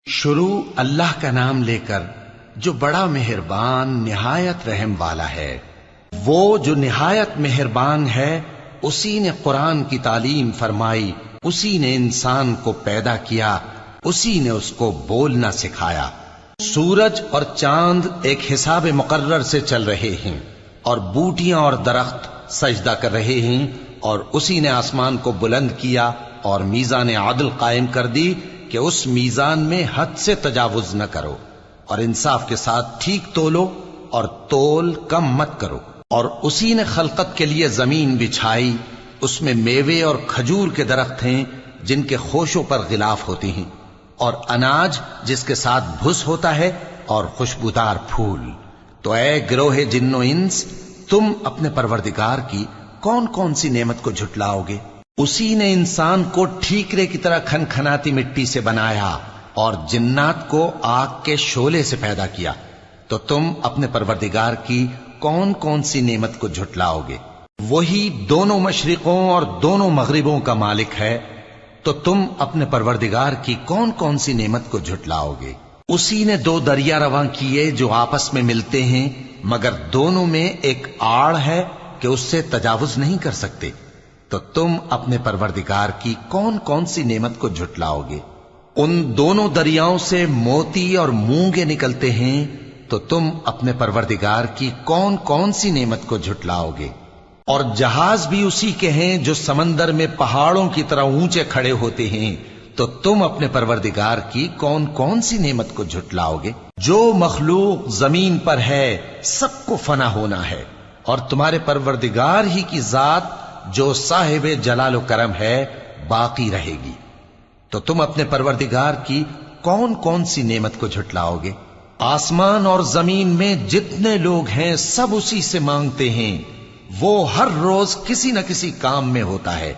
شروع اللہ کا نام لے کر جو بڑا مہربان نہایت رحم والا ہے۔ وہ جو نہایت مہربان ہے اسی نے قرآن کی تعلیم فرمائی، اسی نے انسان کو پیدا کیا، اسی نے اس کو بولنا سکھایا۔ سورج اور چاند ایک حساب مقرر سے چل رہے ہیں اور بوٹیاں اور درخت سجدہ کر رہے ہیں، اور اسی نے آسمان کو بلند کیا اور میزان عدل قائم کر دی کہ اس میزان میں حد سے تجاوز نہ کرو، اور انصاف کے ساتھ ٹھیک تولو اور تول کم مت کرو۔ اور اسی نے خلقت کے لیے زمین بچھائی، اس میں میوے اور کھجور کے درخت ہیں جن کے خوشوں پر غلاف ہوتے ہیں، اور اناج جس کے ساتھ بھس ہوتا ہے، اور خوشبودار پھول۔ تو اے گروہ جن و انس، تم اپنے پروردگار کی کون کون سی نعمت کو جھٹلاؤ گے؟ اسی نے انسان کو ٹھیکرے کی طرح کھنکھناتی مٹی سے بنایا اور جنات کو آگ کے شعلے سے پیدا کیا، تو تم اپنے پروردگار کی کون کون سی نعمت کو جھٹلاؤ گے؟ وہی دونوں مشرقوں اور دونوں مغربوں کا مالک ہے، تو تم اپنے پروردگار کی کون کون سی نعمت کو جھٹلاؤ گے؟ اسی نے دو دریا رواں کیے جو آپس میں ملتے ہیں، مگر دونوں میں ایک آڑ ہے کہ اس سے تجاوز نہیں کر سکتے، تو تم اپنے پروردگار کی کون کون سی نعمت کو جھٹلاؤ گے؟ ان دونوں دریاؤں سے موتی اور مونگے نکلتے ہیں، تو تم اپنے پروردگار کی کون کون سی نعمت کو جھٹلاؤ گے؟ اور جہاز بھی اسی کے ہیں جو سمندر میں پہاڑوں کی طرح اونچے کھڑے ہوتے ہیں، تو تم اپنے پروردگار کی کون کون سی نعمت کو جھٹلاؤ گے؟ جو مخلوق زمین پر ہے سب کو فنا ہونا ہے، اور تمہارے پروردگار ہی کی ذات جو صاحب جلال و کرم ہے باقی رہے گی۔ تو تم اپنے پروردگار کی کون کون سی نعمت کو جھٹلاؤ گے؟ آسمان اور زمین میں جتنے لوگ ہیں سب اسی سے مانگتے ہیں، وہ ہر روز کسی نہ کسی کام میں ہوتا ہے،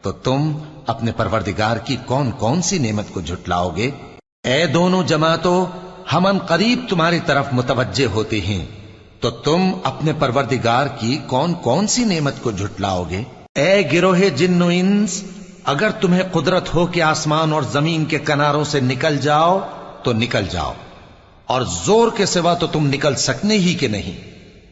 تو تم اپنے پروردگار کی کون کون سی نعمت کو جھٹلاؤ گے؟ اے دونوں جماعتوں، ہم ان قریب تمہاری طرف متوجہ ہوتے ہیں، تو تم اپنے پروردگار کی کون کون سی نعمت کو جھٹلاؤ گے؟ اے گروہ جن و انس، اگر تمہیں قدرت ہو کہ آسمان اور زمین کے کناروں سے نکل جاؤ تو نکل جاؤ، اور زور کے سوا تو تم نکل سکنے ہی کہ نہیں،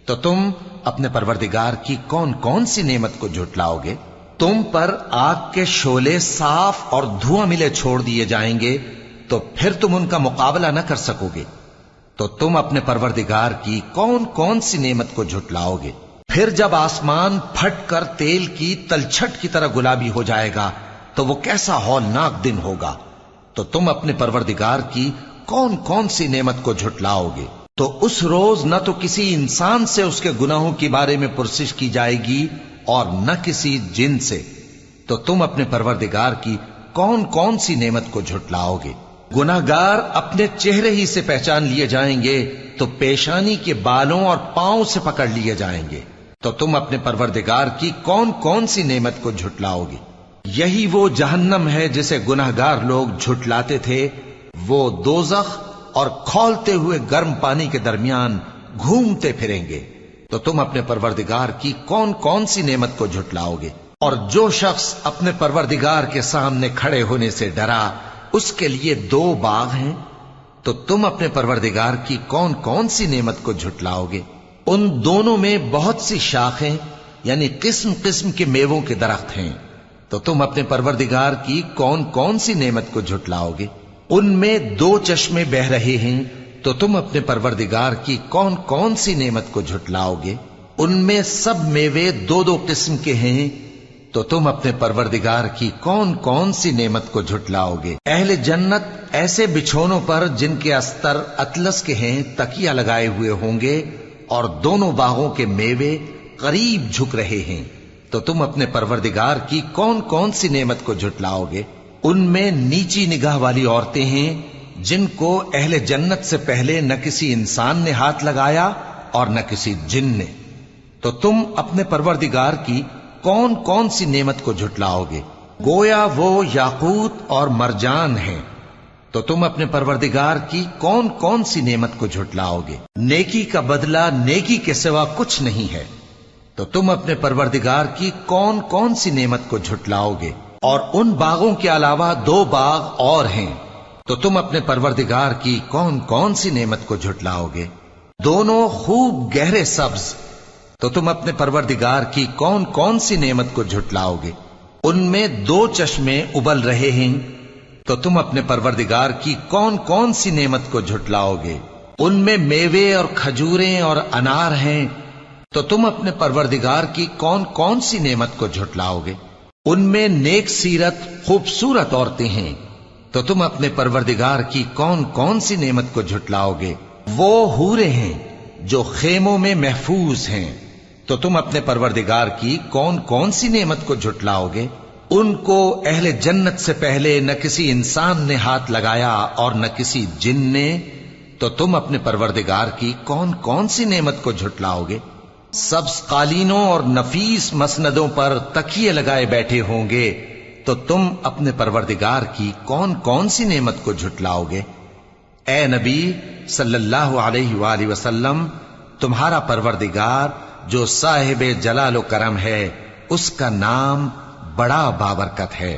تو تم اپنے پروردگار کی کون کون سی نعمت کو جھٹلاؤ گے؟ تم پر آگ کے شعلے صاف اور دھواں ملے چھوڑ دیے جائیں گے، تو پھر تم ان کا مقابلہ نہ کر سکو گے، تو تم اپنے پروردگار کی کون کون سی نعمت کو جھٹلاؤ گے؟ پھر جب آسمان پھٹ کر تیل کی تلچھٹ کی طرح گلابی ہو جائے گا تو وہ کیسا ہولناک دن ہوگا، تو تم اپنے پروردگار کی کون کون سی نعمت کو جھٹلاؤ گے؟ تو اس روز نہ تو کسی انسان سے اس کے گناہوں کے بارے میں پرسش کی جائے گی اور نہ کسی جن سے، تو تم اپنے پروردگار کی کون کون سی نعمت کو جھٹلاؤ گے؟ گناہگار اپنے چہرے ہی سے پہچان لیے جائیں گے تو پیشانی کے بالوں اور پاؤں سے پکڑ لیے جائیں گے، تو تم اپنے پروردگار کی کون کون سی نعمت کو جھٹلاؤ گے؟ یہی وہ جہنم ہے جسے گناہگار لوگ جھٹلاتے تھے، وہ دوزخ اور کھولتے ہوئے گرم پانی کے درمیان گھومتے پھریں گے، تو تم اپنے پروردگار کی کون کون سی نعمت کو جھٹلاؤ گے؟ اور جو شخص اپنے پروردگار کے سامنے کھڑے ہونے سے ڈرا، اس کے لیے دو باغ ہیں، تو تم اپنے پروردگار کی کون کون سی نعمت کو جھٹلاؤ گے؟ ان دونوں میں بہت سی شاخیں یعنی قسم قسم کے میووں کے درخت ہیں، تو تم اپنے پروردگار کی کون کون سی نعمت کو جھٹلاؤ گے؟ ان میں دو چشمے بہ رہے ہیں، تو تم اپنے پروردگار کی کون کون سی نعمت کو جھٹلاؤ گے؟ ان میں سب میوے دو دو قسم کے ہیں، تو تم اپنے پروردگار کی کون کون سی نعمت کو جھٹلاؤ گے؟ اہل جنت ایسے بچھونوں پر جن کے استر اطلس کے ہیں تکیہ لگائے ہوئے ہوں گے، اور دونوں باغوں کے میوے قریب جھک رہے ہیں، تو تم اپنے پروردگار کی کون کون سی نعمت کو جھٹلاؤ گے؟ ان میں نیچی نگاہ والی عورتیں ہیں جن کو اہل جنت سے پہلے نہ کسی انسان نے ہاتھ لگایا اور نہ کسی جن نے، تو تم اپنے پروردگار کی کون کون سی نعمت کو جھٹلاؤ گے؟ گویا وہ یاقوت اور مرجان ہیں، تو تم اپنے پروردگار کی کون کون سی نعمت کو جھٹلاؤ گے؟ نیکی کا بدلہ نیکی کے سوا کچھ نہیں ہے، تو تم اپنے پروردگار کی کون کون سی نعمت کو جھٹلاؤ گے؟ اور ان باغوں کے علاوہ دو باغ اور ہیں تو تم اپنے پروردگار کی کون کون سی نعمت کو جھٹلاؤ گے؟ دونوں خوب گہرے سبز، تو تم اپنے پروردگار کی کون کون سی نعمت کو جھٹلاؤ گے؟ ان میں 2 چشمے ابل رہے ہیں، تو تم اپنے پروردگار کی کون کون سی نعمت کو جھٹلاؤ گے؟ ان میں میوے اور کھجوریں اور انار ہیں، تو تم اپنے پروردگار کی کون کون سی نعمت کو جھٹلاؤ گے؟ ان میں نیک سیرت خوبصورت عورتیں ہیں، تو تم اپنے پروردگار کی کون کون سی نعمت کو جھٹلاؤ گے؟ وہ حوریں ہیں جو خیموں میں محفوظ ہیں، تو تم اپنے پروردگار کی کون کون سی نعمت کو جھٹلاؤ گے؟ ان کو اہل جنت سے پہلے نہ کسی انسان نے ہاتھ لگایا اور نہ کسی جن نے، تو تم اپنے پروردگار کی کون کون سی نعمت کو جھٹلاؤ گے؟ سبز قالینوں اور نفیس مسندوں پر تکیے لگائے بیٹھے ہوں گے، تو تم اپنے پروردگار کی کون کون سی نعمت کو جھٹلاؤ گے؟ اے نبی صلی اللہ علیہ وآلہ وسلم، تمہارا پروردگار جو صاحب جلال و کرم ہے، اس کا نام بڑا بابرکت ہے۔